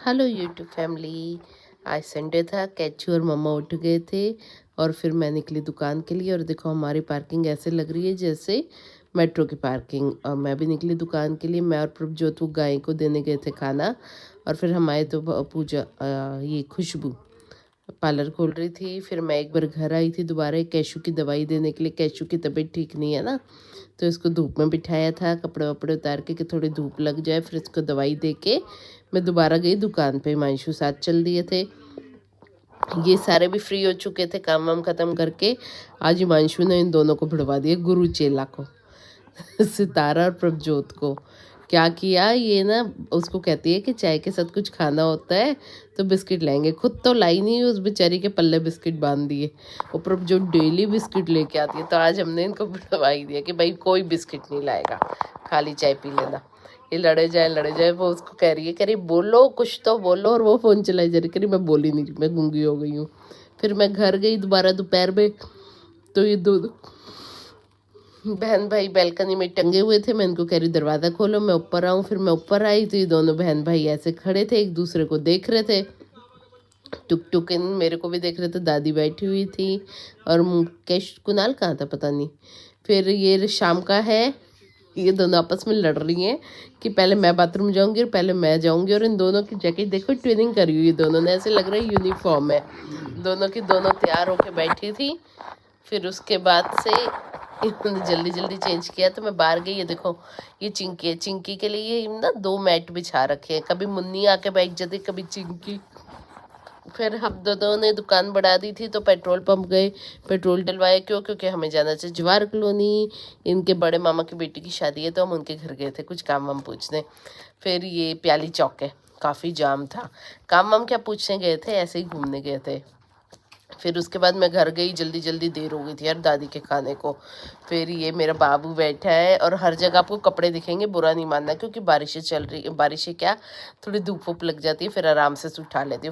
Hello YouTube family. आज Sunday था, catechu और मम्मा उठ गए थे और फिर मैं निकली दुकान के लिए। और देखो हमारी पार्किंग ऐसे लग रही है जैसे मेट्रो की पार्किंग। और मैं भी निकली दुकान के लिए। मैं और प्रभजोत वो गाय को देने गए थे खाना। और फिर हम आए तो पूजा ये खुशबू पार्लर खोल रही थी। फिर मैं एक बार घर आई थी दोबारा कैशू की दवाई देने के लिए। कैशू की तबीयत ठीक नहीं है ना, तो इसको धूप में बिठाया था, कपड़े वपड़े उतार के कि थोड़ी धूप लग जाए। फिर इसको दवाई दे के मैं दोबारा गई दुकान पे। हिमांशु साथ चल दिए थे। ये सारे भी फ्री हो चुके थे काम वाम ख़त्म करके। आज हिमांशु ने इन दोनों को भिड़वा दिया, गुरु चेला को सितारा और प्रभजोत को। क्या किया ये ना, उसको कहती है कि चाय के साथ कुछ खाना होता है तो बिस्किट लाएंगे। खुद तो लाई नहीं, उस बेचारी के पल्ले बिस्किट बांध दिए। वो प्रभजोत डेली बिस्किट लेके आती है, तो आज हमने इनको भिड़वाई दिया कि भाई कोई बिस्किट नहीं लाएगा, खाली चाय पी लेना। ये लड़े जाए। वो उसको कह रही बोलो कुछ तो बोलो। और वो फ़ोन चलाई जा रही, कह रही मैं बोली नहीं, मैं गूंगी हो गई हूँ। फिर मैं घर गई दोबारा दोपहर में, तो ये दो बहन भाई बैल्कनी में टंगे हुए थे। मैं इनको कह रही दरवाज़ा खोलो, मैं ऊपर आऊँ। फिर मैं ऊपर आई तो ये दोनों बहन भाई ऐसे खड़े थे, एक दूसरे को देख रहे थे। टुक टुक इन मेरे को भी देख रहे थे। दादी बैठी हुई थी और मुकेश कुणाल कहाँ था पता नहीं। फिर ये शाम का है, ये दोनों आपस में लड़ रही हैं कि पहले मैं बाथरूम जाऊंगी और पहले मैं जाऊंगी। और इन दोनों की जैकेट देखो, ट्विनिंग करी हुई दोनों ने, ऐसे लग रहा है यूनिफॉर्म है दोनों की। दोनों तैयार होके बैठी थी। फिर उसके बाद से इन्होंने जल्दी जल्दी चेंज किया तो मैं बाहर गई। ये देखो ये चिंकी है, चिंकी के लिए ये ना 2 मैट बिछा रखे हैं। कभी मुन्नी आके बैठ जाती, कभी चिंकी। फिर हम दोनों ने दुकान बढ़ा दी थी तो पेट्रोल पंप गए, पेट्रोल डलवाए। क्योंकि हमें जाना चाहिए जवार कॉलोनी। इनके बड़े मामा की बेटी की शादी है तो हम उनके घर गए थे कुछ काम वाम पूछने। फिर ये प्याली चौक है, काफ़ी जाम था। काम वाम क्या पूछने गए थे, ऐसे ही घूमने गए थे। फिर उसके बाद मैं घर गई, जल्दी जल्दी देर हो गई थी यार दादी के खाने को। फिर ये मेरा बाबू बैठा है और हर जगह आपको कपड़े दिखेंगे, बुरा नहीं मानना, क्योंकि बारिशें चल रही, बारिशें क्या थोड़ी धूप वूप लग जाती है, फिर आराम से उठा लेती हूँ।